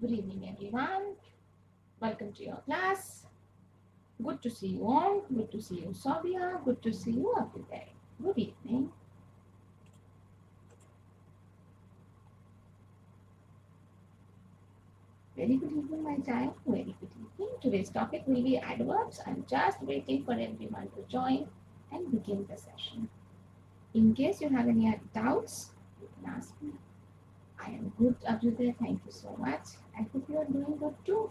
Good evening, everyone. Welcome to your class. Good to see you all. Good to see you, Sophia. Good to see you, Abhyuday. Good evening. Very good evening, my child. Very good evening. Today's topic will be adverbs. I'm just waiting for everyone to join and begin the session. In case you have any doubts, you can ask me. I am good, Abhyuday. Thank you so much. I hope you are doing good too.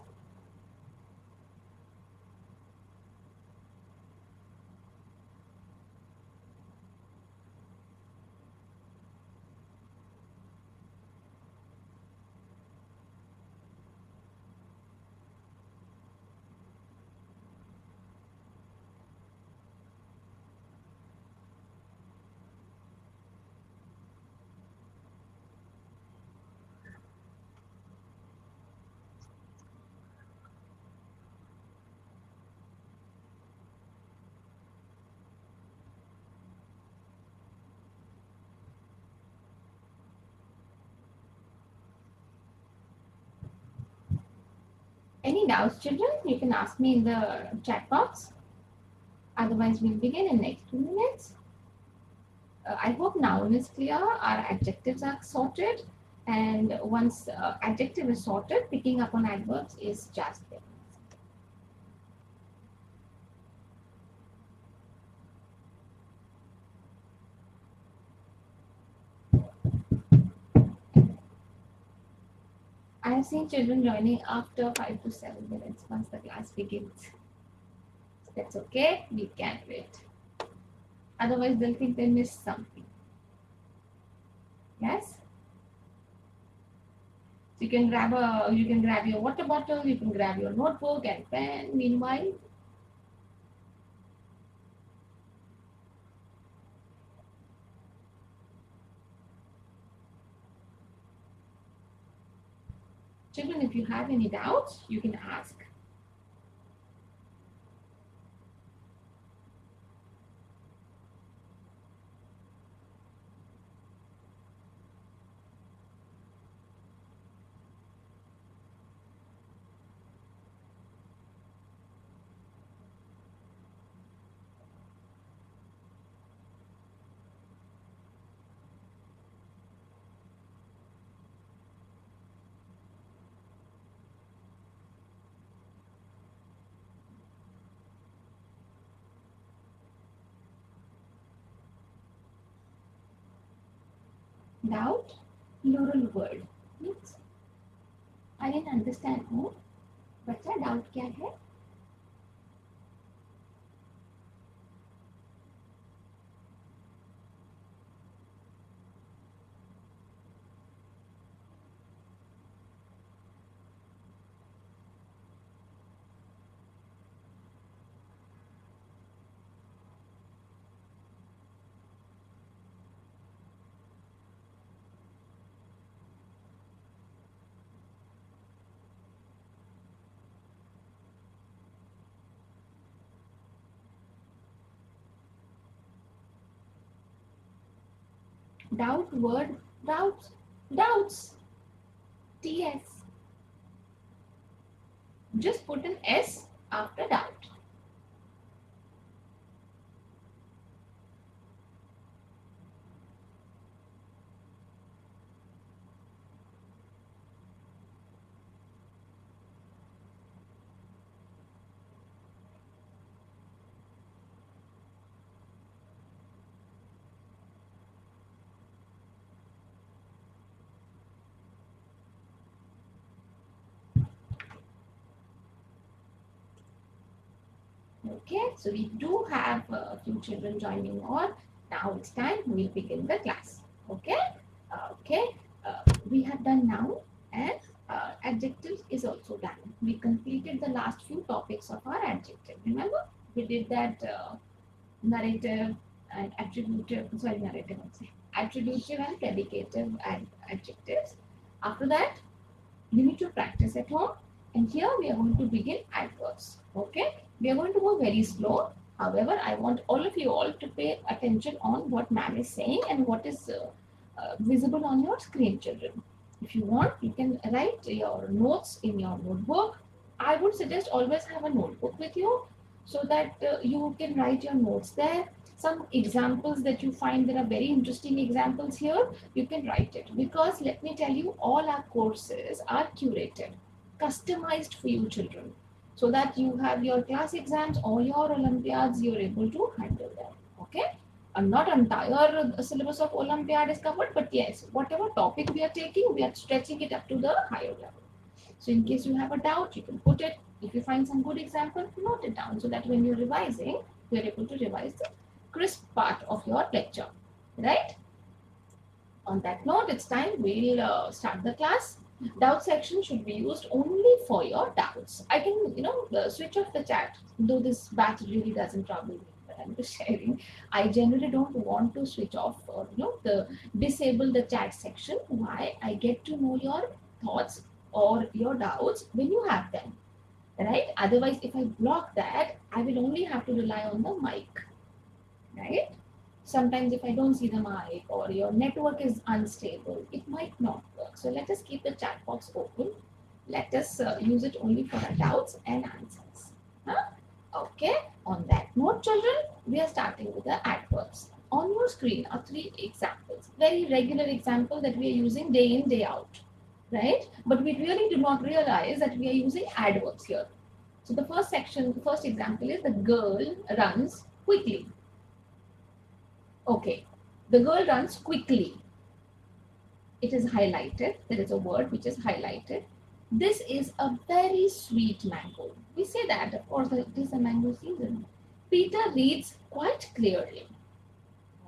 Any doubts, children? You can ask me in the chat box. Otherwise, we'll begin in next 2 minutes. I hope noun is clear. Our adjectives are sorted. And once adjective is sorted, picking up on adverbs is just there. I have seen children joining after 5 to 7 minutes once the class begins. That's okay. We can wait. Otherwise, they'll think they missed something. Yes? So you can grab your water bottle, you can grab your notebook and pen. Meanwhile, children, if you have any doubts, you can ask. Doubt, plural word. Means, I didn't understand. No? बच्चा doubt क्या है? Doubt word, doubts. TS. Just put an S after doubt. Okay, so we do have a few children joining on. Now it's time we'll begin the class. Okay, we have done noun and adjectives is also done. We completed the last few topics of our adjective. Remember, we did that narrative and attributive. Sorry, narrative. Attributive and predicative adjectives. After that, you need to practice at home. And here we are going to begin adverbs. Okay, we are going to go very slow. However, I want all of you all to pay attention on what ma'am is saying and what is visible on your screen, children. If you want, you can write your notes in your notebook. I would suggest always have a notebook with you so that you can write your notes there. Some examples that you find, there are very interesting examples here, you can write it, because let me tell you, all our courses are curated, customized for you children, so that you have your class exams or your Olympiads, you're able to handle them. Okay. Not entire syllabus of Olympiad is covered, but yes, whatever topic we are taking, we are stretching it up to the higher level. So in case you have a doubt, you can put it. If you find some good example, note it down so that when you're revising, you're able to revise the crisp part of your lecture, right? On that note, it's time we'll start the class. Doubt section should be used only for your doubts. I can, switch off the chat, though this batch really doesn't trouble me, but I'm just sharing. I generally don't want to switch off or, disable the chat section. Why? I get to know your thoughts or your doubts when you have them, right? Otherwise, if I block that, I will only have to rely on the mic, right? Sometimes if I don't see the mic or your network is unstable, it might not work. So let us keep the chat box open. Let us use it only for our doubts and answers. Huh? Okay. On that note, children, we are starting with the adverbs. On your screen are 3 examples. Very regular example that we are using day in, day out. Right? But we really do not realize that we are using adverbs here. So the first example is the girl runs quickly. Okay, the girl runs quickly. It is highlighted. There is a word which is highlighted. This is a very sweet mango. We say that, of course, it is a mango season. Peter reads quite clearly.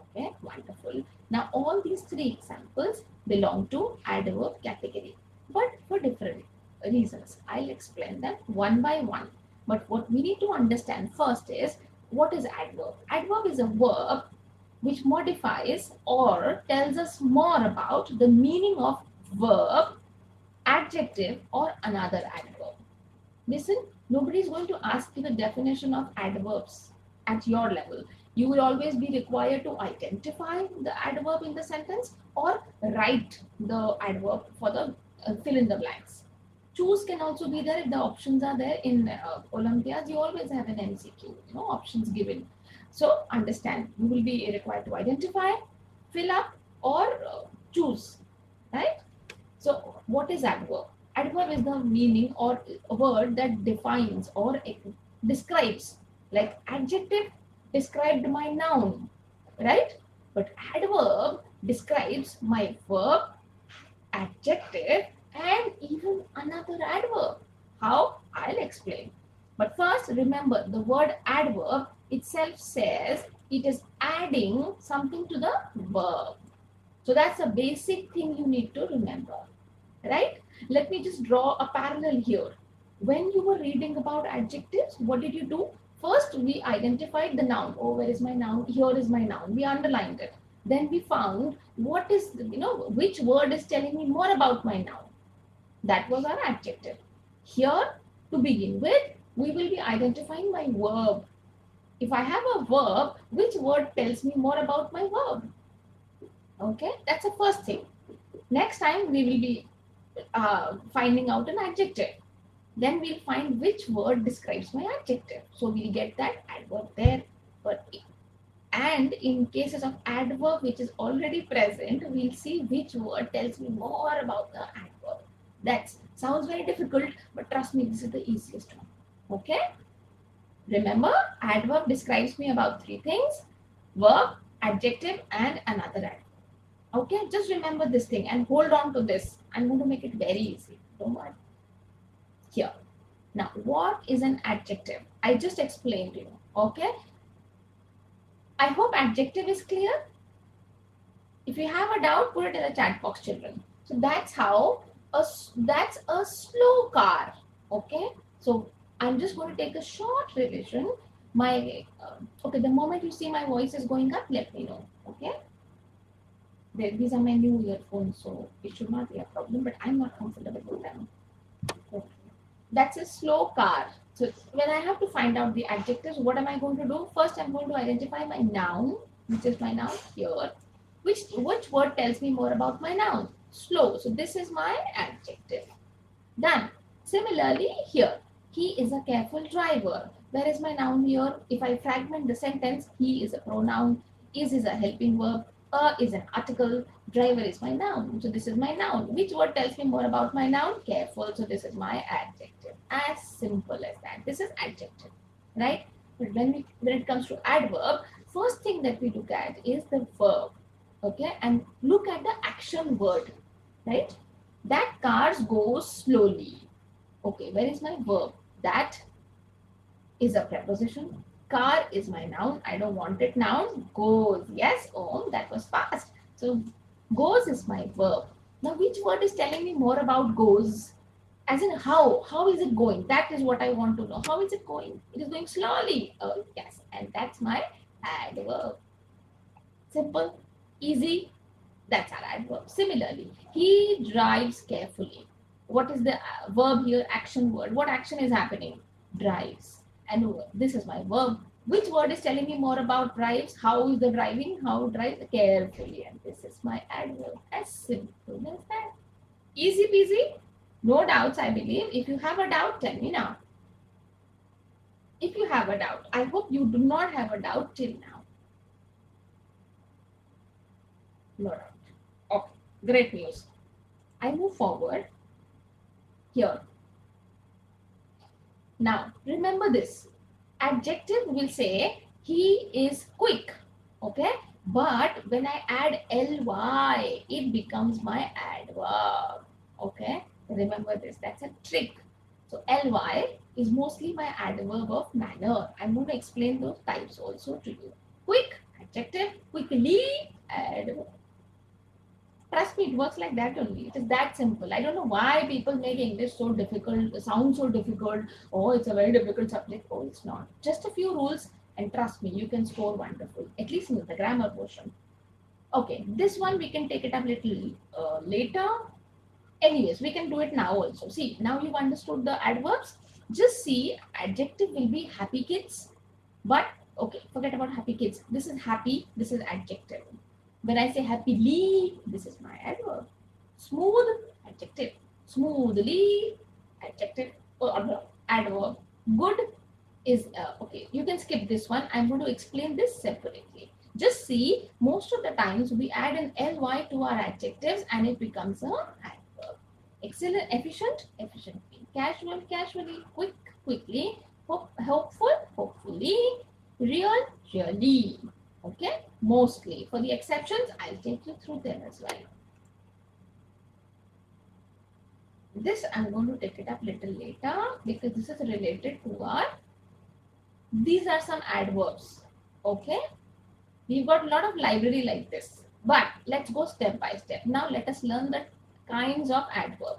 Okay, wonderful. Now, all these 3 examples belong to adverb category, but for different reasons. I'll explain them one by one. But what we need to understand first is, what is adverb? Adverb is a verb which modifies or tells us more about the meaning of verb, adjective, or another adverb. Listen, nobody is going to ask you the definition of adverbs at your level. You will always be required to identify the adverb in the sentence or write the adverb for the fill in the blanks. Choose can also be there if the options are there. In Olympiads, you always have an MCQ, options given. So understand, you will be required to identify, fill up, or choose, right? So what is adverb? Adverb is the meaning or a word that defines or describes, like adjective described my noun, right? But adverb describes my verb, adjective, and even another adverb. How? I'll explain. But first, remember, the word adverb itself says it is adding something to the verb. So that's a basic thing you need to remember, right? Let me just draw a parallel here. When you were reading about adjectives, what did you do? First, we identified the noun. Oh, where is my noun? Here is my noun. We underlined it. Then we found what is, which word is telling me more about my noun. That was our adjective. Here, to begin with, we will be identifying my verb. If I have a verb, which word tells me more about my verb? Okay, that's the first thing. Next time, we will be finding out an adjective. Then we'll find which word describes my adjective. So we'll get that adverb there. And in cases of adverb which is already present, we'll see which word tells me more about the adverb. That sounds very difficult, but trust me, this is the easiest one. Okay? Remember, adverb describes me about 3 things: verb, adjective, and another adverb. Okay? Just remember this thing and hold on to this. I'm going to make it very easy. Don't worry. Here. Now, what is an adjective? I just explained to you. Okay? I hope adjective is clear. If you have a doubt, put it in the chat box, children. So that's how that's a slow car. Okay? So I'm just going to take a short revision. Okay, the moment you see my voice is going up, let me know. Okay? These are my new earphones, so it should not be a problem, but I'm not comfortable with them. Okay. That's a slow car. So when I have to find out the adjectives, what am I going to do? First, I'm going to identify my noun, which is my noun here. Which word tells me more about my noun? slow. So this is my adjective. Done. Similarly here, he is a careful driver. Where is my noun here? If I fragment the sentence, he is a pronoun, is a helping verb, a is an article, driver is my noun. So this is my noun. Which word tells me more about my noun? Careful. So this is my adjective. As simple as that. This is adjective, right? But when it comes to adverb, first thing that we look at is the verb, okay, and look at the action word, right? That cars go slowly. Okay, where is my verb? That is a preposition. Car is my noun. I don't want it noun. Goes. Yes, oh, that was fast. So goes is my verb. Now, which word is telling me more about goes? As in how? How is it going? That is what I want to know. How is it going? It is going slowly. Oh, yes. And that's my adverb. Simple, easy. That's our adverb. Similarly, he drives carefully. What is the verb here? Action word. What action is happening? Drives. And this is my verb. Which word is telling me more about drives? How is the driving? How drives? Carefully. And this is my adverb. As simple as that. Easy peasy. No doubts, I believe. If you have a doubt, tell me now. If you have a doubt, I hope you do not have a doubt till now. No doubt. Okay, great news. I move forward here. Now, remember this. Adjective will say he is quick. Okay, but when I add ly, it becomes my adverb. Okay, remember this. That's a trick. So ly is mostly my adverb of manner. I'm going to explain those types also to you. Quick, adjective. Quickly, adverb. Trust me, it works like that only. It is that simple. I don't know why people make English so difficult, sound so difficult. Oh, it's a very difficult subject. Oh, it's not. Just a few rules, and trust me, you can score wonderful. At least in the grammar portion. Okay, this one we can take it up a little later. Anyways, we can do it now also. See, now you've understood the adverbs. Just see, adjective will be happy kids. But, okay, forget about happy kids. This is happy, this is adjective. When I say happily, this is my adverb. Smooth, adjective. Smoothly, adjective. Oh, adverb. Good is, okay, you can skip this one. I'm going to explain this separately. Just see, most of the times we add an ly to our adjectives and it becomes an adverb. Excellent, efficient, efficiently. Casual, casually. Quick, quickly. Hopeful, hopefully. Real, really. Okay, mostly. For the exceptions, I'll take you through them as well. This I'm going to take it up little later because this is related to our, these are some adverbs. Okay, we've got a lot of library like this, but let's go step by step. Now let us learn the kinds of adverb.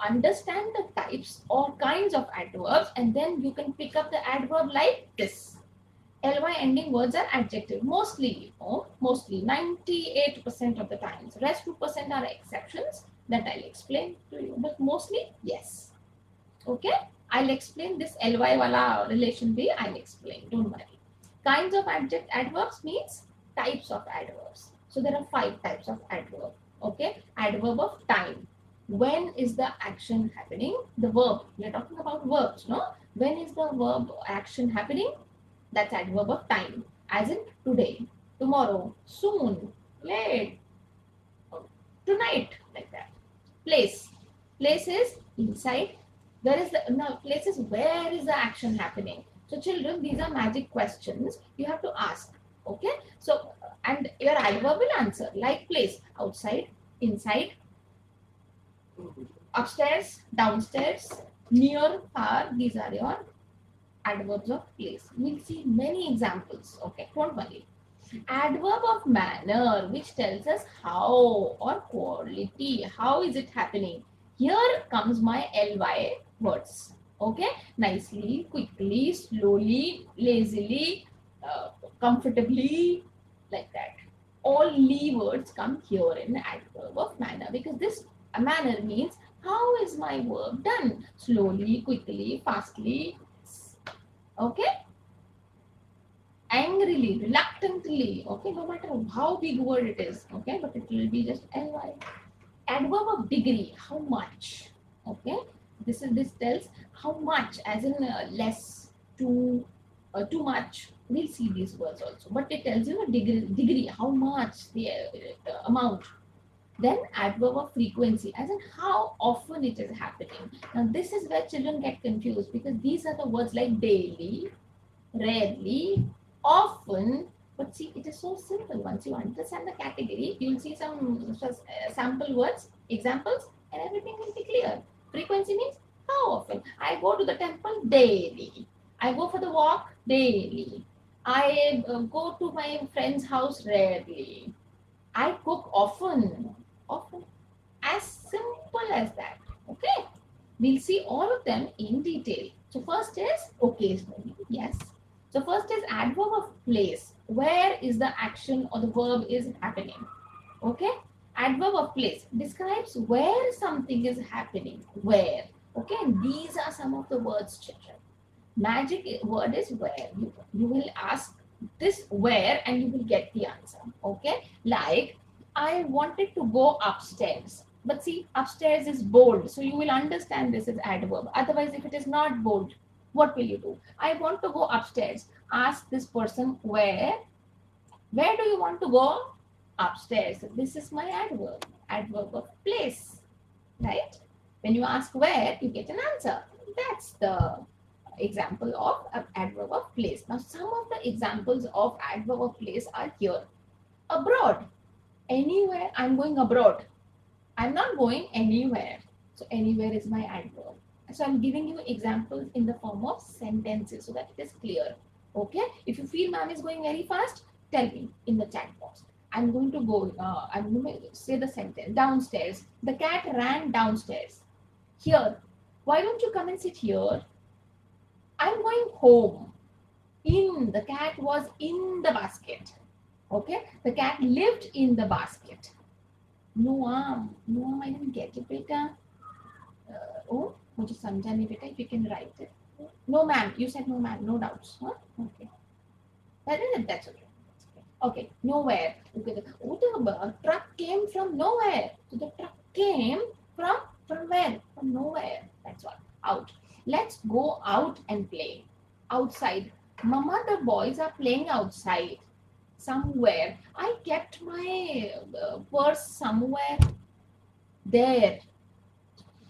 Understand the types or kinds of adverbs, and then you can pick up the adverb like this. ly ending words are adjective mostly, mostly 98% of the times. Rest 2% are exceptions that I'll explain to you, but mostly yes. Okay, I'll explain this ly wala relation be. I'll explain. Don't worry. Kinds of adverbs means types of adverbs. So there are 5 types of adverb. Okay, adverb of time. When is the action happening? The verb. We are talking about verbs, no? When is the verb action happening? That's adverb of time, as in today, tomorrow, soon, late, tonight, like that. Place. Place is inside. Where is the, no, place is where is the action happening? So children, these are magic questions you have to ask. Okay. So, and your adverb will answer like place, outside, inside, upstairs, downstairs, near, far. These are your adverbs of place. We'll see many examples. Okay, don't worry. Adverb of manner, which tells us how or quality. How is it happening? Here comes my ly words. Okay, nicely, quickly, slowly, lazily, comfortably, like that. All ly words come here in adverb of manner because this manner means how is my verb done? Slowly, quickly, fastly. Okay, angrily, reluctantly. Okay, no matter how big word it is. Okay, but it will be just ly. adverb of degree, how much. Okay, this tells how much, as in less, too much. We'll see these words also, but it tells you a degree, how much, the amount. Then adverb of frequency, as in how often it is happening. Now this is where children get confused, because these are the words like daily, rarely, often. But see, it is so simple. Once you understand the category, you'll see some sample words, examples, and everything will be clear. Frequency means how often. I go to the temple daily. I go for the walk daily. I go to my friend's house rarely. I cook often. Often. As simple as that. Okay? We'll see all of them in detail. So first is occasionally. Yes. So first is adverb of place. Where is the action or the verb is happening? Okay? Adverb of place describes where something is happening. Where? Okay? And these are some of the words, children. Magic word is where. You will ask this where and you will get the answer. Okay? Like, I wanted to go upstairs. But see, upstairs is bold. So you will understand this is adverb. Otherwise, if it is not bold, what will you do? I want to go upstairs. Ask this person where. Where do you want to go? Upstairs. This is my adverb. Adverb of place. Right? When you ask where, you get an answer. That's the example of adverb of place. Now, some of the examples of adverb of place are here. Abroad. Anywhere. I'm going abroad. I'm not going anywhere. So anywhere is my adverb. So I'm giving you examples in the form of sentences so that it is clear. Okay? If you feel ma'am is going very fast, tell me in the chat box. I'm going to go, I'm going to say the sentence. Downstairs. The cat ran downstairs. Here. Why don't you come and sit here? I'm going home. In. The cat was in the basket. Okay? The cat lived in the basket. No, I didn't get it, beta. Oh, मुझे समझा नहीं बेटा. If you can write it. No, ma'am. You said no, ma'am. No doubts. Huh? Okay. That's okay. Okay. Nowhere. Okay. Oh, the truck came from nowhere. So the truck came from where? From nowhere. That's all. Out. Let's go out and play. Outside. Mama, the boys are playing outside. Somewhere. I kept my purse somewhere there.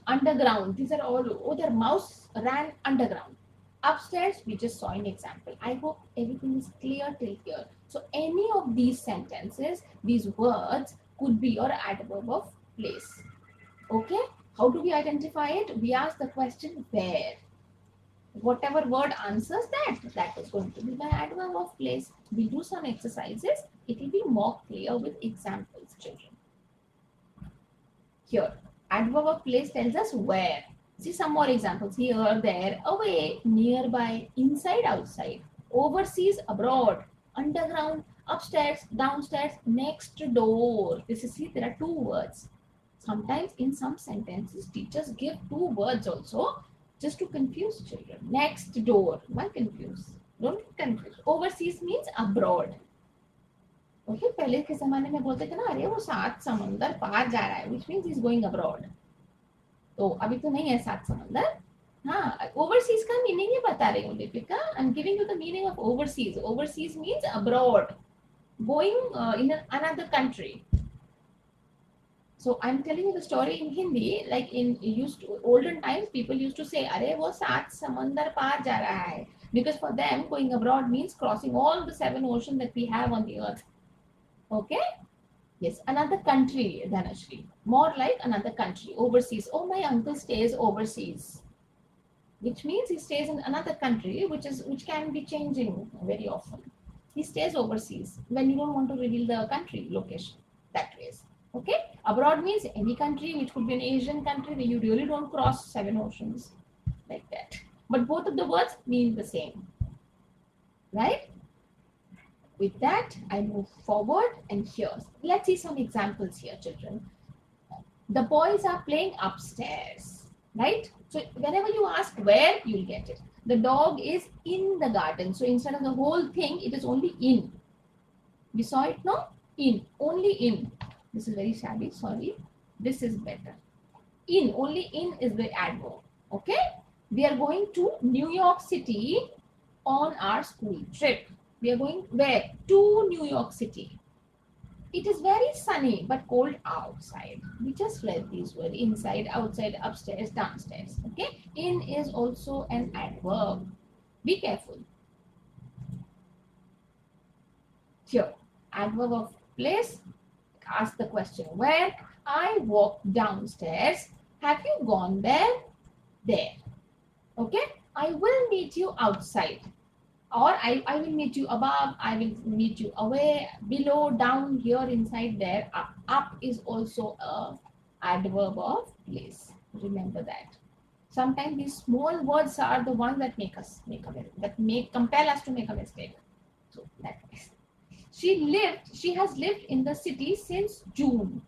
Underground. These are all. Oh, their mouse ran underground. Upstairs, we just saw an example. I hope everything is clear till here. So any of these sentences, these words could be your adverb of place. Okay? How do we identify it? We ask the question where. Whatever word answers that is going to be the adverb of place. We do some exercises. It will be more clear with examples, children. Here, adverb of place tells us where. See some more examples. Here, there, away, nearby, inside, outside, overseas, abroad, underground, upstairs, downstairs, next door. This is, see, there are two words. Sometimes in some sentences, teachers give two words also just to confuse children. Next door. Why confuse? Don't get confused. Overseas means abroad. Okay, पहले के ज़माने में बोलते थे ना, अरे वो सात समंदर पार जा रहा है, which means he's going abroad. तो अभी तो नहीं है सात समंदर. हाँ, overseas का meaning ही बता रही हूँ Deepika. I'm giving you the meaning of overseas. Overseas means abroad, going in another country. So I'm telling you the story in Hindi. Like in olden times, people used to say, "अरे वो सात समंदर पार जा रहा है," because for them going abroad means crossing all the 7 oceans that we have on the earth. Okay? Yes, another country, Dhanashri. More like another country, overseas. Oh, my uncle stays overseas, which means he stays in another country, which can be changing very often. He stays overseas when you don't want to reveal the country location. That is. Okay? Abroad means any country, which could be an Asian country where you really don't cross 7 oceans like that. But both of the words mean the same. Right? With that, I move forward and here. Let's see some examples here, children. The boys are playing upstairs. Right? So whenever you ask where, you'll get it. The dog is in the garden. So instead of the whole thing, it is only in. We saw it now? In. Only in. This is very shabby, sorry. This is better. In, only in is the adverb. Okay? We are going to New York City on our school trip. We are going where? To New York City. It is very sunny but cold outside. We just read these words: inside, outside, upstairs, downstairs. Okay? In is also an adverb. Be careful. Here, adverb of place. Ask the question where. I walked downstairs. Have you gone there? There. Okay? I will meet you outside. Or I will meet you above, I will meet you away, below, down, here, inside, there, up. Up is also a adverb of place. Remember that. Sometimes these small words are the ones that compel us to make a mistake. So that is. She has lived in the city since June.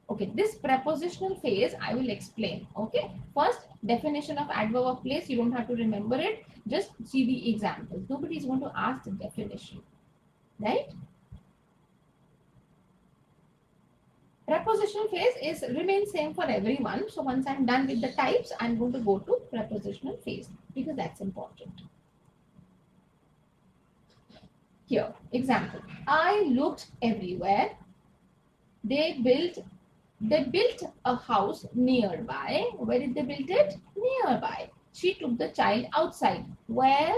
Okay, this prepositional phase I will explain. Okay, first definition of adverb of place. You don't have to remember it. Just see the examples. Nobody is going to ask the definition, right? Prepositional phase remains same for everyone. So once I'm done with the types, I'm going to go to prepositional phase because that's important. Here, example. I looked everywhere. They built a house nearby. Where did they build it? Nearby. She took the child outside. Where?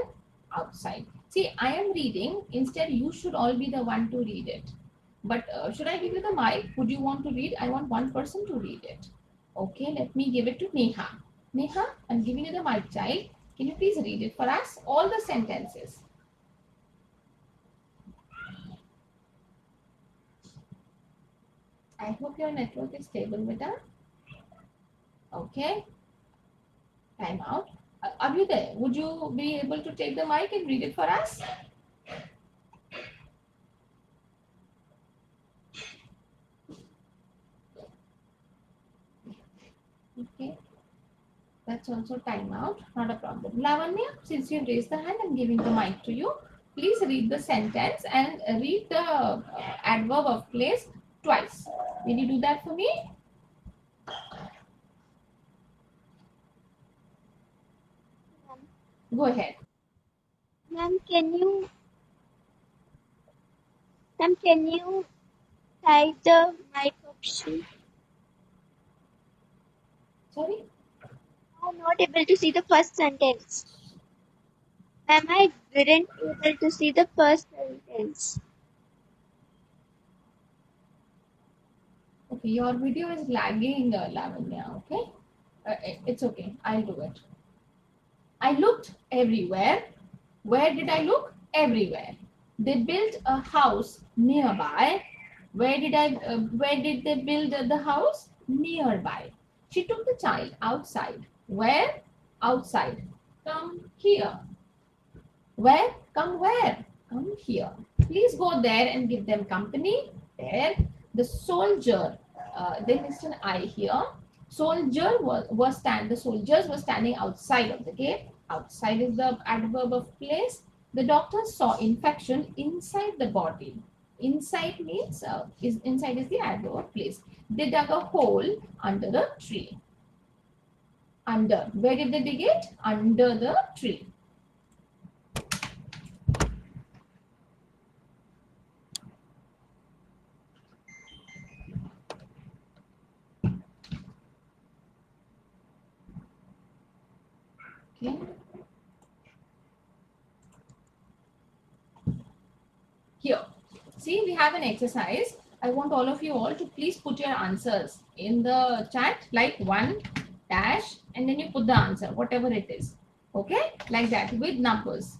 Outside. See, I am reading. Instead, you should all be the one to read it. But should I give you the mic? Would you want to read? I want one person to read it. Okay, let me give it to Neha. Neha, I'm giving you the mic, child. Can you please read it for us? All the sentences. I hope your network is stable, Vita. Okay. Time out. Are you there? Would you be able to take the mic and read it for us? Okay. That's also time out. Not a problem. Lavanya, since you raised the hand, I'm giving the mic to you. Please read the sentence and read the adverb of place twice. Will you do that for me? Go ahead. Ma'am, can you type the mic option? Sorry? I'm not able to see the first sentence. Ma'am, I didn't able to see the first sentence. Okay, your video is lagging, Lavanya. Okay? It's okay. I'll do it. I looked everywhere. Where did I look? Everywhere. They built a house nearby. Where did they build the house? Nearby. She took the child outside. Where? Outside. Come here. Where? Come where? Come here. Please go there and give them company. There. The soldier. There is an I here. The soldiers were standing outside of the gate. Outside is the adverb of place. The doctor saw infection inside the body. Inside means inside is the adverb of place. They dug a hole under the tree. Under. Where did they dig it? Under the tree. Okay. Here, see, we have an exercise. I want all of you all to please put your answers in the chat, like 1 dash, and then you put the answer, whatever it is. Okay, like that with numbers.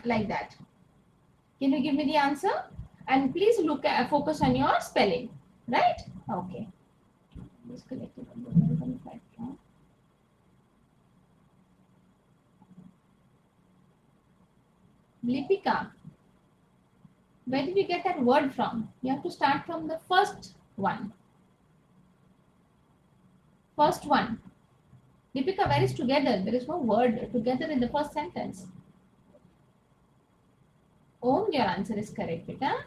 Like that. Can you give me the answer? And please focus on your spelling. Right? Okay. Disconnected on the relevant platform. Lipika, where did you get that word from? You have to start from the first one. First one. Lipika, where is together? There is no word together in the first sentence. Om, your answer is correct, Pita.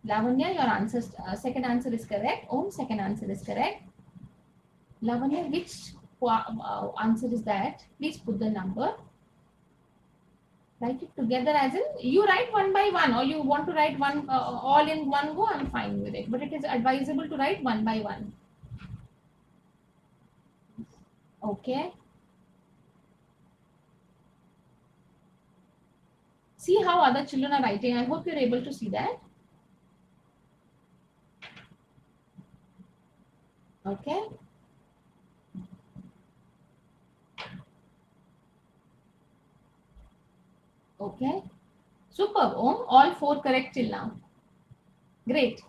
Lavanya, your answer, second answer is correct. Om, second answer is correct. Lavanya, which answer is that? Please put the number. Write it together as in you write one by one, or you want to write one all in one go. I'm fine with it, but it is advisable to write one by one. Okay. See how other children are writing. I hope you're able to see that. Okay. Okay. Superb. Om, all four correct till now. Great.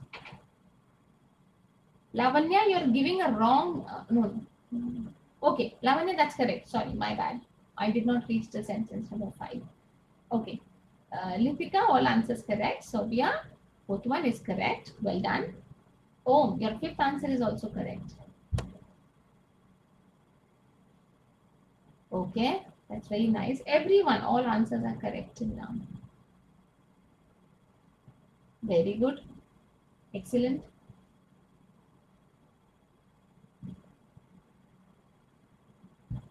Lavanya, you're giving a wrong. No. Okay. Lavanya, that's correct. Sorry, my bad. I did not reach the sentence number 5. Okay. Lipika, all answers correct. Sophia, both one is correct. Well done. Om, your fifth answer is also correct. Okay, that's very nice. Everyone, all answers are correct till now. Very good. Excellent.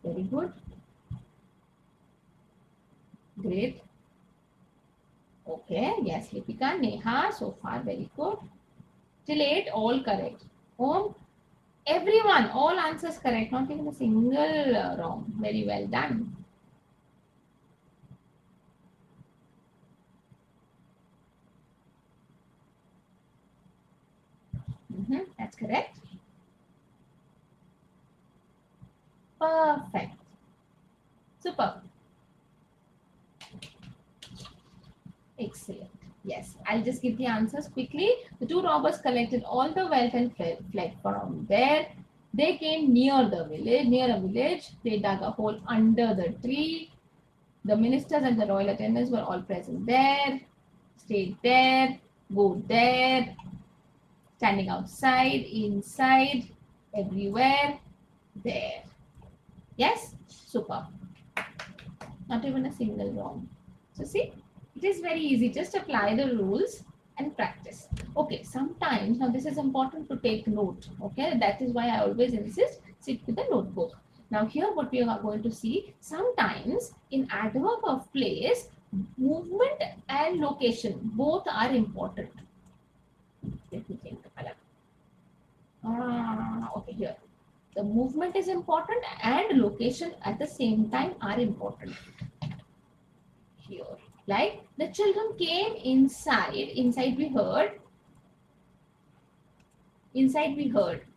Very good. Great. Okay, yes, Lipika, Neha, so far very good. Till 8, all correct. Om, everyone, all answers correct, not even a single wrong. Very well done. That's correct. Perfect. Super. Excellent. Yes, I'll just give the answers quickly. The two robbers collected all the wealth and fled from there. They came near a village. They dug a hole under the tree. The ministers and the royal attendants were all present there. Stayed there. Go there. Standing outside, inside, everywhere. There. Yes? Super. Not even a single wrong. So see, it is very easy. Just apply the rules and practice. Okay, sometimes, now this is important to take note. Okay, that is why I always insist, sit with a notebook. Now here what we are going to see, sometimes in adverb of place, movement and location, both are important. Let me change the color. Okay, here. The movement is important and location at the same time are important. Here. Like the children came inside we heard,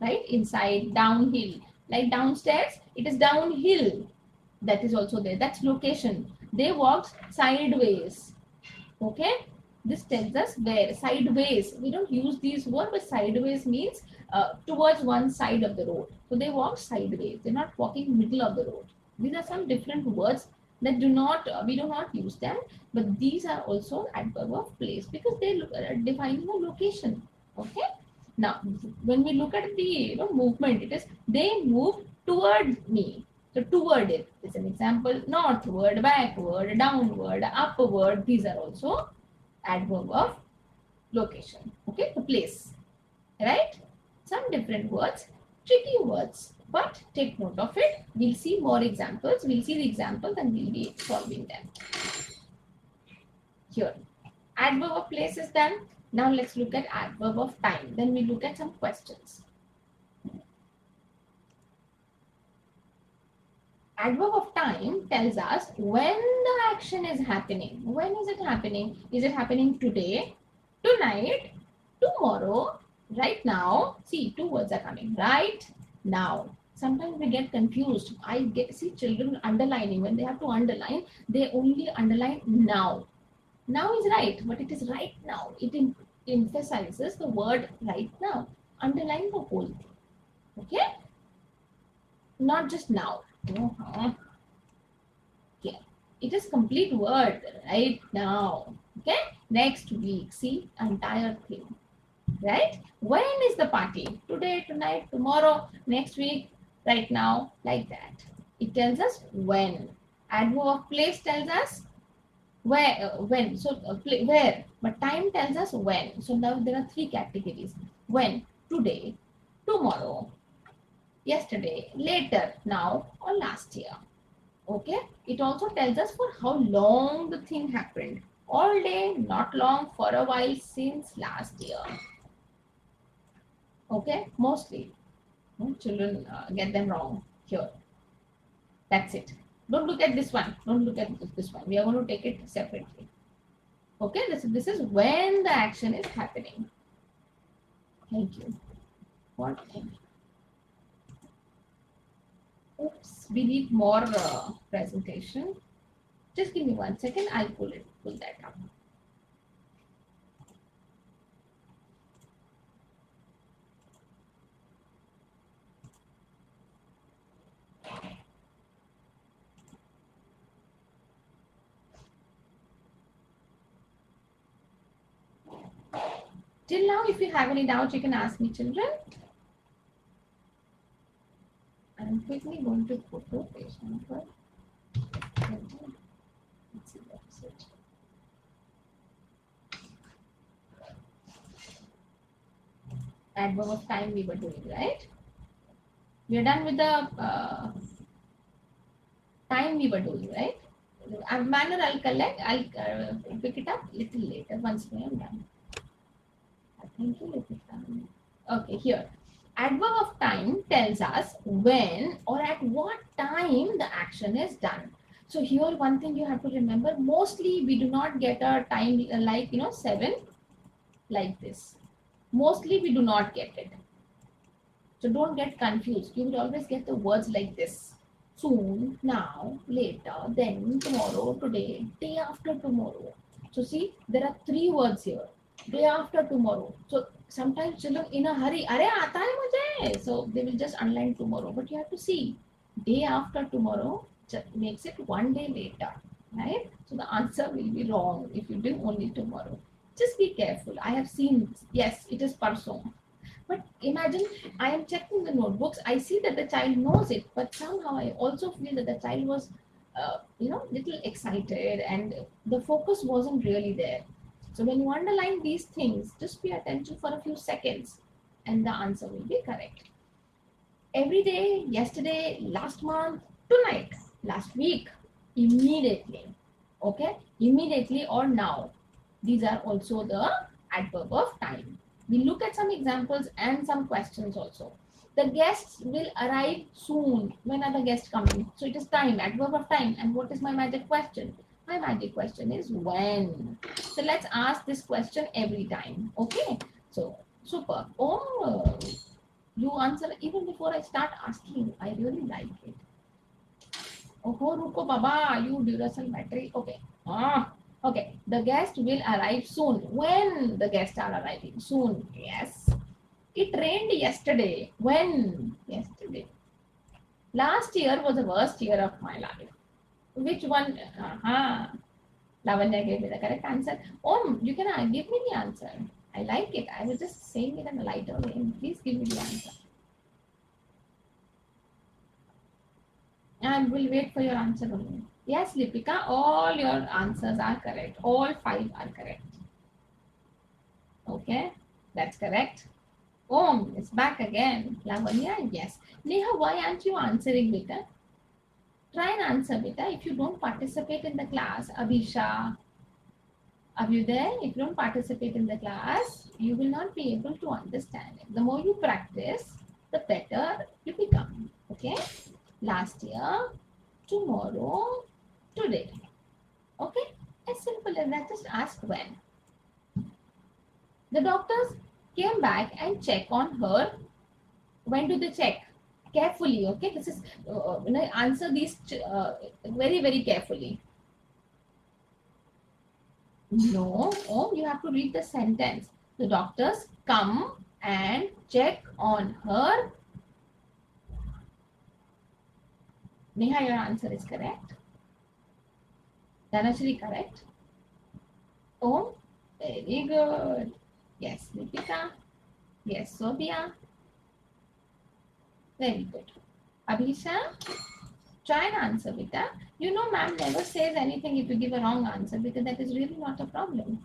right? Inside, downhill. Like downstairs, it is downhill. That is also there. That's location. They walked sideways. Okay? This tells us where. Sideways. We don't use these words, but sideways means towards one side of the road. So they walk sideways. They're not walking middle of the road. These are some different words that we do not use them, but these are also adverb of place because they look defining a location. Okay. Now, when we look at the movement, it is they move toward me. So toward it is an example. Northward, backward, downward, upward. These are also adverb of location. Okay, the place. Right? Some different words, tricky words. But take note of it. We'll see more examples. We'll see the examples and we'll be solving them. Here. Adverb of place is done. Now let's look at adverb of time. Then we look at some questions. Adverb of time tells us when the action is happening. When is it happening? Is it happening today, tonight, tomorrow, right now? See, two words are coming. Right now. Sometimes we get confused. See children underlining. When they have to underline, they only underline now. Now is right, but it is right now. It emphasizes the word right now. Underline the whole thing. Okay? Not just now. Okay. It is complete word right now. Okay? Next week. See, entire thing. Right? When is the party? Today, tonight, tomorrow, next week, right now, like that. It tells us when. Adverb of place tells us when. So where, but time tells us when. So now there are three categories: when, today, tomorrow, yesterday, later, now, or last year. Okay, it also tells us for how long the thing happened: all day, not long, for a while, since last year. Okay, mostly children get them wrong here. That's it. Don't look at this one. Don't look at this one. We are going to take it separately. Okay, this is when the action is happening. Thank you. What? Oops, we need more presentation. Just give me 1 second. I'll pull that up. Till now, if you have any doubts, you can ask me, children. I'm quickly going to put to page number. Let's see what is it. Adverb of time we were doing, right? We are done with the time we were doing, right? Manner I'll collect. I'll pick it up little later once we are done. Thank you, Lipita. Okay, here. Adverb of time tells us when or at what time the action is done. So here one thing you have to remember, mostly we do not get a time like 7 like this. Mostly we do not get it. So don't get confused. You will always get the words like this: soon, now, later, then, tomorrow, today, day after tomorrow. So see, there are three words here: day after tomorrow. So sometimes children in a hurry, "Arey aata hai mujhe," so they will just underline tomorrow. But you have to see, day after tomorrow makes it one day later, right? So the answer will be wrong if you do only tomorrow. Just be careful. I have seen, yes, it is parson. But imagine I am checking the notebooks. I see that the child knows it, but somehow I also feel that the child was, little excited and the focus wasn't really there. So when you underline these things, just pay attention for a few seconds and the answer will be correct. Every day, yesterday, last month, tonight, last week, immediately. Okay? Immediately or now. These are also the adverb of time. We look at some examples and some questions also. The guests will arrive soon. When are the guests coming? So it is time, adverb of time. And what is my magic question? My magic question is when. So let's ask this question every time. Okay. So super. Oh, you answer even before I start asking. I really like it. Oh, ruko baba, you Duracell battery. Okay. Okay. The guest will arrive soon. When the guests are arriving? Soon. Yes. It rained yesterday. When? Yesterday. Last year was the worst year of my life. Which one? Lavanya gave me the correct answer. Oh, you can give me the answer. I like it. I was just saying it in a lighter way. Please give me the answer. I will wait for your answer only. Yes, Lipika, all your answers are correct. All 5 are correct. Okay, that's correct. Om is back again. Lavanya, yes. Neha, why aren't you answering, beta? Try and answer, beta. If you don't participate in the class, Abhisha, are you there? If you don't participate in the class, you will not be able to understand it. The more you practice, the better you become. Okay? Last year, tomorrow, today. Okay? As simple as that. Just ask when. The doctors came back and check on her. When do they check? Carefully. Okay? This is answer these very, very carefully. No. Oh, you have to read the sentence. The doctors come and check on her. Neha, your answer is correct. Dhanashri, correct. Oh, very good. Yes, Deepika. Yes, Sophia. Very good. Abhisha, Try and answer, beta. You know, ma'am never says anything if you give a wrong answer because that is really not a problem.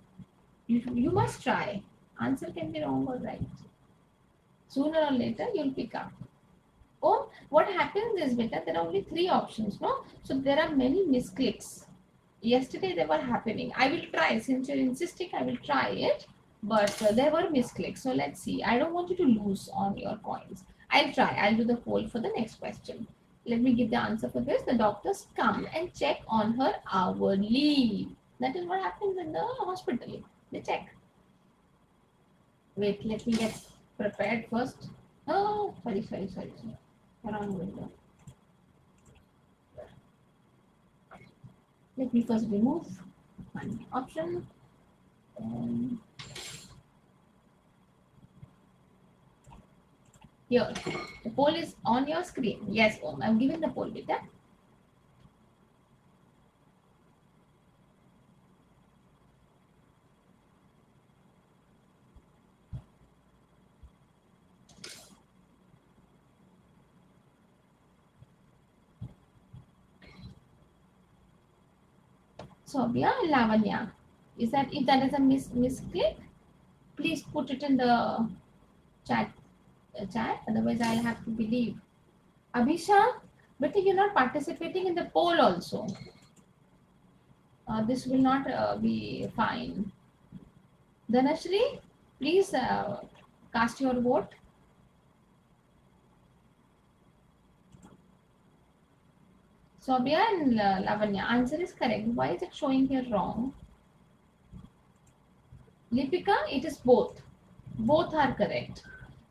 You must try. Answer can be wrong or right. Sooner or later, you'll pick up. Oh, what happens is, beta, there are only three options, no? So there are many misclicks. Yesterday they were happening. I will try. Since you're insisting, I will try it. But there were misclicks. So let's see. I don't want you to lose on your coins. I'll try. I'll do the poll for the next question. Let me give the answer for this. The doctors come and check on her hourly. That is what happens in the hospital. They check. Wait, let me get prepared first. Oh, sorry. Wrong window. Let me first remove one option. Here, the poll is on your screen. Yes, Om, I'm giving the poll beta. Sobia, Lavanya. Is that if that is a misclick, please put it in the chat. Otherwise, I'll have to believe. Abhisha, but you're not participating in the poll also. This will not be fine. Dhanashri, please cast your vote. Sobia and Lavanya, answer is correct. Why is it showing here wrong? Lipika, it is both. Both are correct.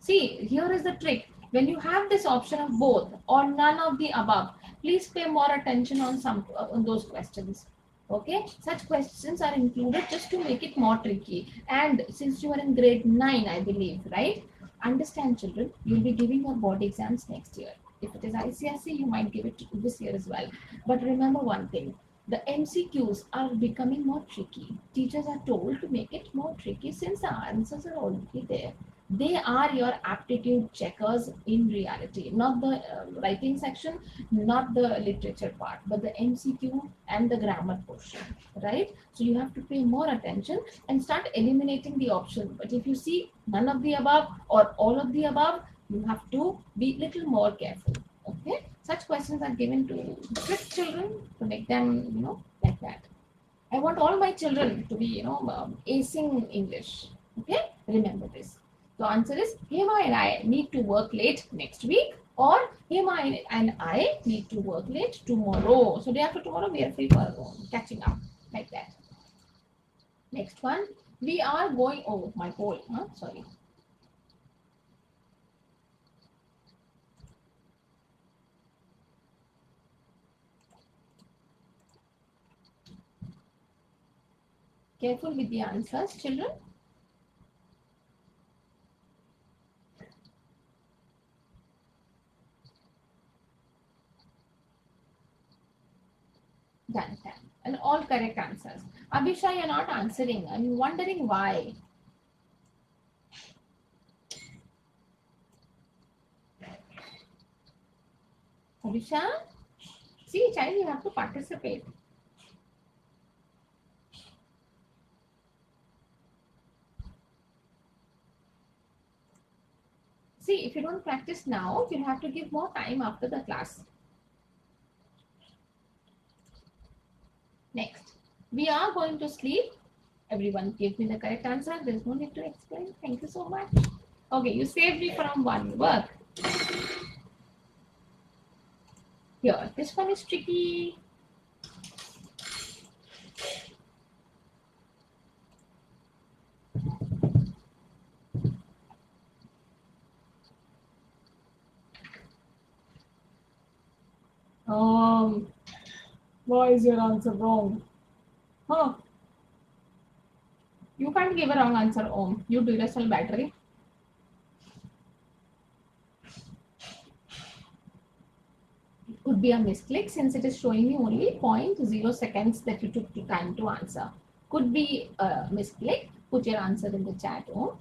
See, here is the trick. When you have this option of both or none of the above, please pay more attention on on those questions. Okay, such questions are included just to make it more tricky. And since you are in grade 9, I believe, right? Understand, children, you'll be giving your board exams next year. If it is ICSE, you might give it this year as well. But remember one thing, the MCQs are becoming more tricky. Teachers are told to make it more tricky since the answers are already there. They are your aptitude checkers in reality, not the writing section, not the literature part, but the MCQ and the grammar portion, right? So you have to pay more attention and start eliminating the option. But if you see none of the above or all of the above, you have to be little more careful. Okay, such questions are given to strict children to make them, like that. I want all my children to be, acing English. Okay, remember this. The answer is Hema and I need to work late next week, or Hema and I need to work late tomorrow. So day after tomorrow we are free for catching up, like that. Next one, we are going. Oh, my poll. Sorry. Careful with the answers, children. Done. And all correct answers. Abhisha, you're not answering. I'm wondering why. Abhisha, see, child, you have to participate. See, if you don't practice now, you'll have to give more time after the class. Next, we are going to sleep. Everyone give me the correct answer. There's no need to explain. Thank you so much. Okay, you saved me from one work. Here, this one is tricky. Why is your answer wrong? Huh? You can't give a wrong answer, Om. You Duracell battery. It could be a misclick since it is showing me only 0.0 seconds that you took the time to answer. Could be a misclick. Put your answer in the chat, Om.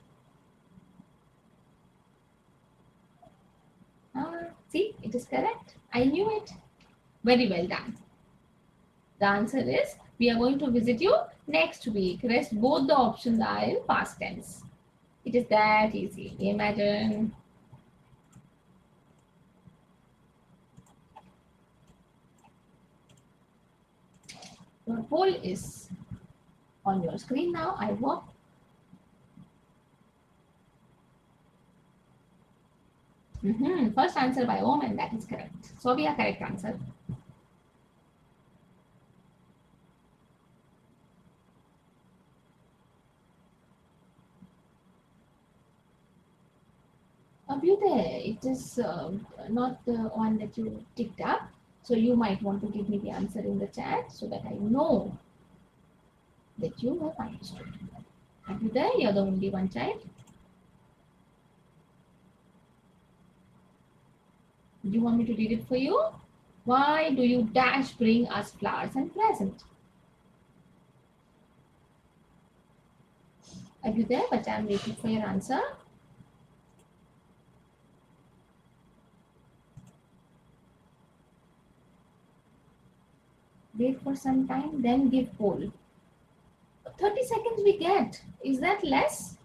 See, it is correct. I knew it. Very well done. The answer is we are going to visit you next week. Rest both the options are in past tense. It is that easy. Imagine. Your poll is on your screen now, I hope. First answer by Om, and that is correct. So we are correct answer. Abhyuday, it is not the one that you ticked up. So you might want to give me the answer in the chat so that I know that you have understood. Abhyuday, you're the only one child. Do you want me to read it for you? Why do you dash bring us flowers and present? Are you there? But I'm waiting for your answer. Wait for some time, then give poll. 30 seconds we get. Is that less?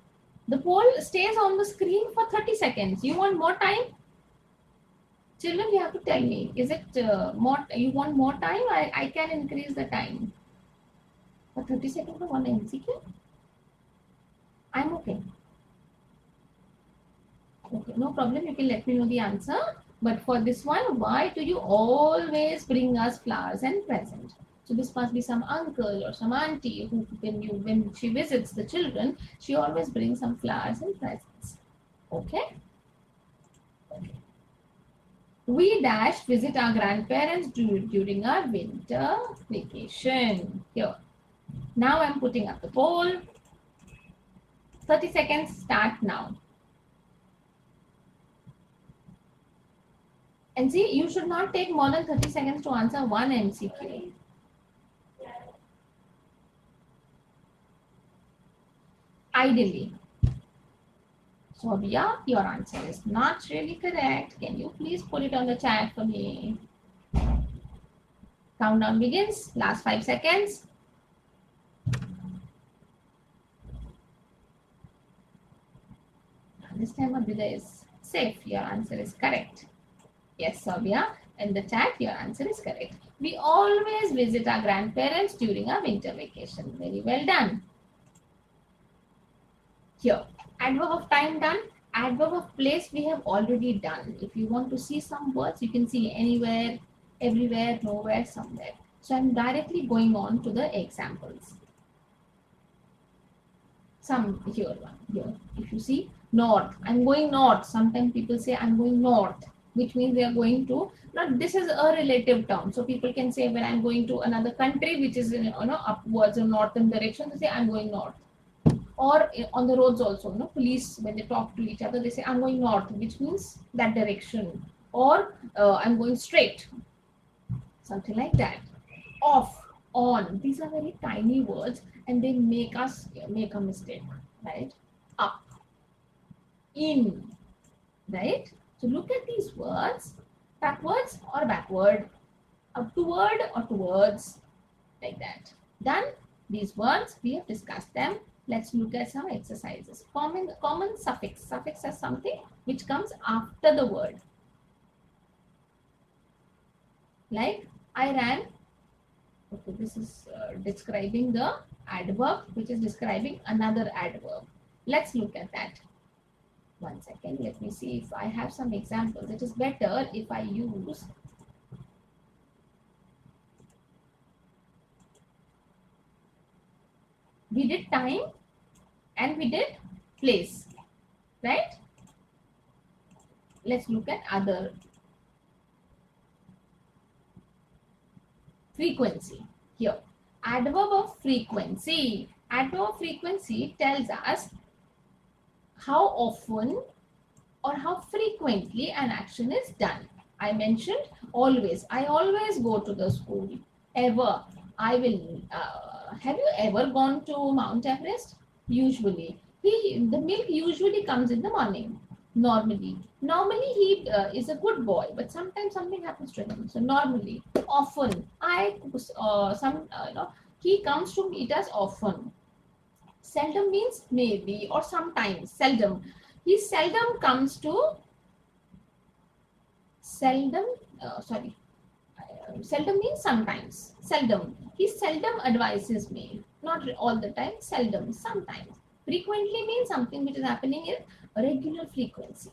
The poll stays on the screen for 30 seconds. You want more time? Children, you have to tell me. Is it more? You want more time? I can increase the time. For 30 seconds for one MCQ? I'm okay. Okay, no problem. You can let me know the answer. But for this one, why do you always bring us flowers and presents? So this must be some uncle or some auntie who, when she visits the children, she always brings some flowers and presents. Okay. We dash visit our grandparents during our winter vacation. Here. Now I'm putting up the poll. 30 seconds start now. And see, you should not take more than 30 seconds to answer one MCQ. Ideally. So, yeah, your answer is not really correct. Can you please put it on the chat for me? Countdown begins. Last 5 seconds. This time Abhyuday is safe. Your answer is correct. Yes, Sabia. In the chat, your answer is correct. We always visit our grandparents during our winter vacation. Very well done. Here, adverb of time done. Adverb of place we have already done. If you want to see some words, you can see anywhere, everywhere, nowhere, somewhere. So I'm directly going on to the examples. Some here, one here. If you see north, I'm going north. Sometimes people say I'm going north, which means they are going to. Now this is a relative term, so people can say when I'm going to another country, which is in, upwards in northern direction, they say I'm going north. Or on the roads also, police when they talk to each other, they say I'm going north, which means that direction. Or I'm going straight, something like that. Off, on. These are very tiny words, and they make us make a mistake, right? Up, in, right? So look at these words, backwards or backward, upward or towards, like that. Done. These words, we have discussed them. Let's look at some exercises. Common suffix. Suffix is something which comes after the word. Like, I ran. Okay, this is describing the adverb, which is describing another adverb. Let's look at that. 1 second. Let me see if I have some examples. It is better if I use we did time and we did place, right? Let's look at other. Frequency. Here, adverb of frequency. Adverb of frequency tells us how often or how frequently an action is done. I mentioned always. I always go to the school. Ever. I will. Have you ever gone to Mount Everest? Usually. The milk usually comes in the morning. Normally. Normally he is a good boy, but sometimes something happens to him. So normally, often, he comes to meet us often. Seldom means maybe or sometimes. Seldom. He seldom comes to seldom. Sorry. Seldom means sometimes. Seldom. He seldom advises me. Not all the time. Seldom. Sometimes. Frequently means something which is happening in regular frequency.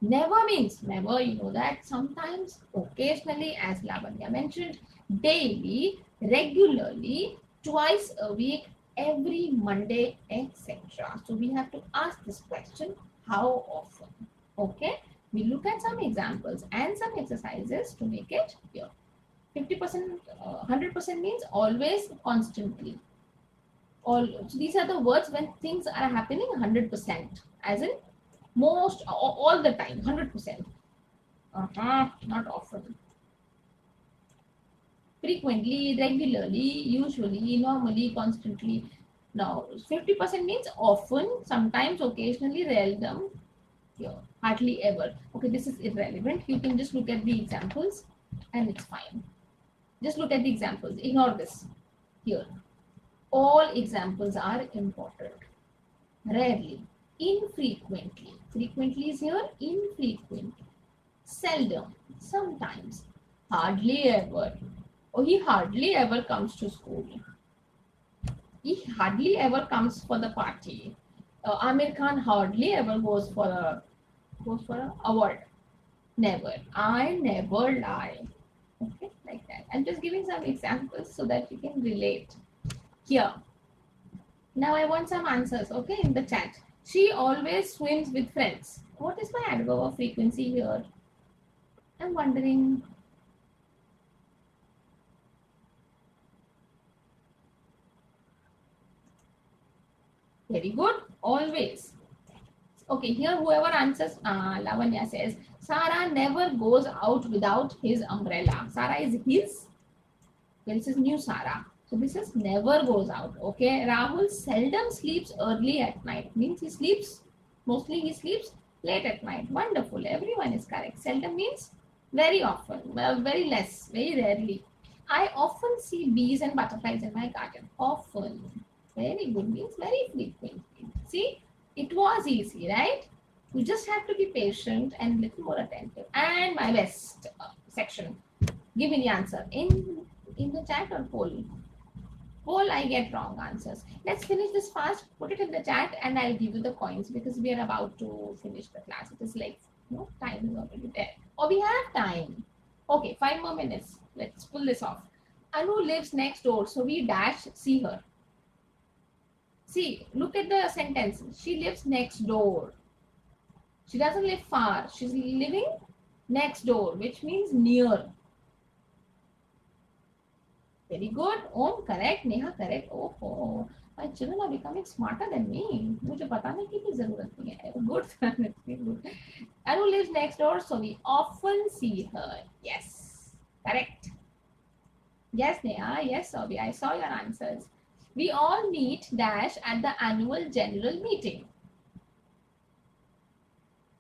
Never means never, you know that. Sometimes, occasionally, as Lavanya mentioned, daily, regularly, twice a week, every Monday, etc. So we have to ask this question, how often? Okay, we look at some examples and some exercises to make it clear. 50%, 100% means always, constantly. All, so these are the words when things are happening 100%, as in most, all the time, 100%. Not often. Frequently, regularly, usually, normally, constantly. Now, 50% means often, sometimes, occasionally, seldom, yeah, hardly ever. Okay, this is irrelevant. You can just look at the examples and it's fine. Just look at the examples. Ignore this here. All examples are important. Rarely, infrequently. Frequently is here, infrequently. Seldom, sometimes, hardly ever. Oh, he hardly ever comes to school. He hardly ever comes for the party. Amir Khan hardly ever goes for a award. Never. I never lie. Okay, like that. I'm just giving some examples so that you can relate. Here. Now I want some answers. Okay, in the chat. She always swims with friends. What is my adverb of frequency here? I'm wondering. Very good. Always. Okay, here whoever answers, Lavanya says, Sarah never goes out without his umbrella. Sarah is his. This is new Sarah. So this is never goes out. Okay, Rahul seldom sleeps early at night. Means he sleeps, mostly he sleeps late at night. Wonderful. Everyone is correct. Seldom means very often, well, very less, very rarely. I often see bees and butterflies in my garden. Often. Very good means very frequently. See, it was easy, right? You just have to be patient and little more attentive. And my best section. Give me the answer in the chat or poll. Poll, I get wrong answers. Let's finish this fast. Put it in the chat, and I'll give you the coins because we are about to finish the class. It is like time is already there. Oh, we have time. Okay, 5 more minutes. Let's pull this off. Anu lives next door, so we dash see her. See, look at the sentence. She lives next door. She doesn't live far. She's living next door, which means near. Very good. Om correct. Neha correct. Oh, my children are becoming smarter than me. मुझे बताने की भी जरूरत नहीं है. Good. Anu lives next door, so we often see her. Yes, correct. Yes, Neha. Yes, Sobi. I saw your answers. We all meet dash at the annual general meeting.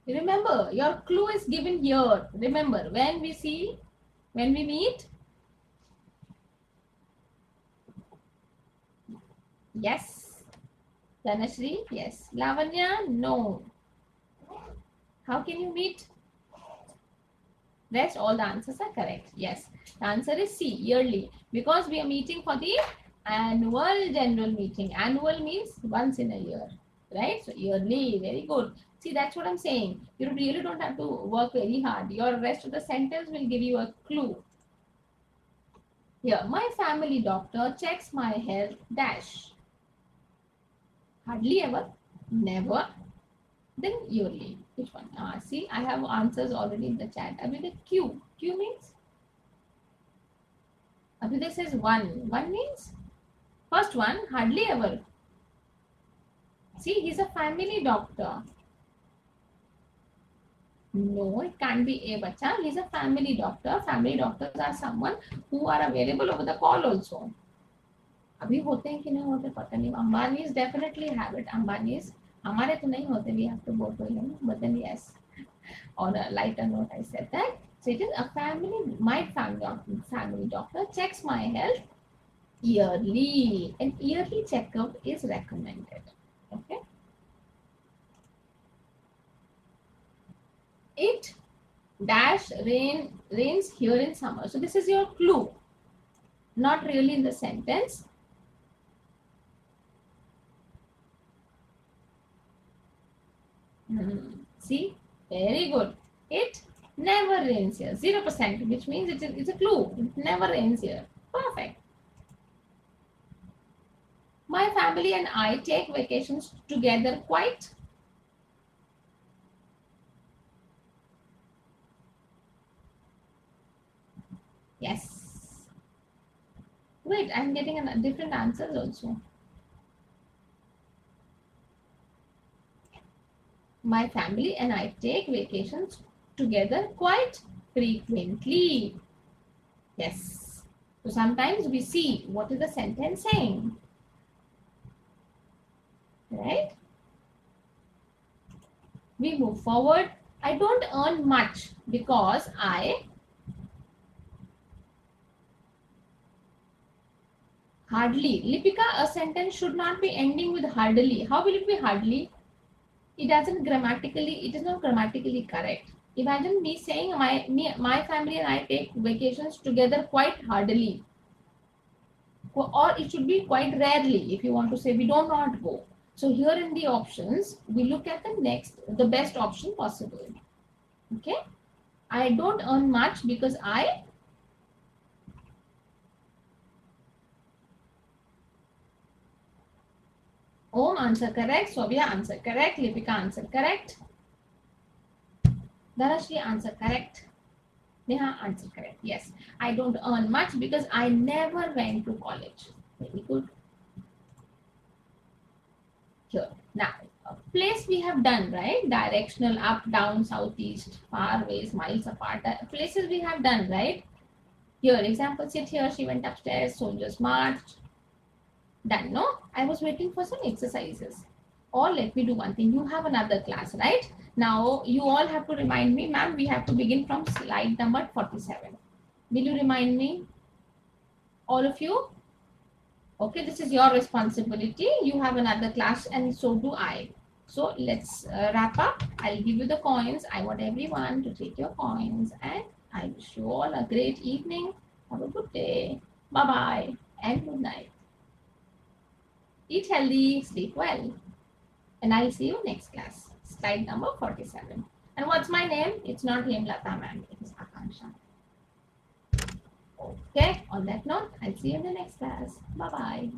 Remember, your clue is given here. Remember, when we meet. Yes. Dhanashree, yes. Lavanya, no. How can you meet? Rest, all the answers are correct. Yes. The answer is C, yearly. Because we are meeting for the annual general meeting. Annual means once in a year. Right? So yearly, very good. See, that's what I'm saying. You really don't have to work very hard. Your rest of the sentence will give you a clue. Here, my family doctor checks my health dash. Hardly ever, never, then yearly. Which one? See, I have answers already in the chat. Abhiday, Q. Q means? Abhiday says 1. 1 means? First one, hardly ever. See, he's a family doctor. No, it can't be a bacha. He's a family doctor. Family doctors are someone who are available over the call also. अभी होते हैं कि नहीं होते पता नहीं. Ambanis definitely have it. Ambanis हमारे तो नहीं होते, we have to go to him, but then yes, on a lighter note I said that. So it is a family, my family doctor checks my health yearly. An yearly checkup is recommended. Okay. It rains here in summer. So this is your clue. Not really in the sentence. See, very good. It never rains here. 0%, which means it's a clue. It never rains here. Perfect. My family and I take vacations together quite. Yes. Wait, I'm getting different answers also. My family and I take vacations together quite frequently. Yes. So sometimes we see what is the sentence saying. Right? We move forward. I don't earn much because I hardly. Lipika, a sentence should not be ending with hardly. How will it be hardly? It is not grammatically correct. Imagine me saying my family and I take vacations together quite hardly. Or it should be quite rarely if you want to say we do not go. So here in the options, we look at the best option possible. Okay. I don't earn much because I Om answer correct, Sovia answer correct, Lipika answer correct, Dharashri answer correct, Neha answer correct. Yes, I don't earn much because I never went to college. Very good. Here. Now, place we have done, right? Directional, up, down, southeast, far, ways, miles apart. Places we have done, right? Here, example, sit here, she went upstairs, soldiers marched. Done, no? I was waiting for some exercises. Or let me do one thing. You have another class, right? Now, you all have to remind me, ma'am, we have to begin from slide number 47. Will you remind me? All of you? Okay, this is your responsibility. You have another class and so do I. So let's wrap up. I'll give you the coins. I want everyone to take your coins and I wish you all a great evening. Have a good day. Bye-bye and good night. Eat healthy, sleep well. And I'll see you next class. Slide number 47. And what's my name? It's not Hemlata ma'am. It is Akansha. Okay, on that note, I'll see you in the next class. Bye-bye.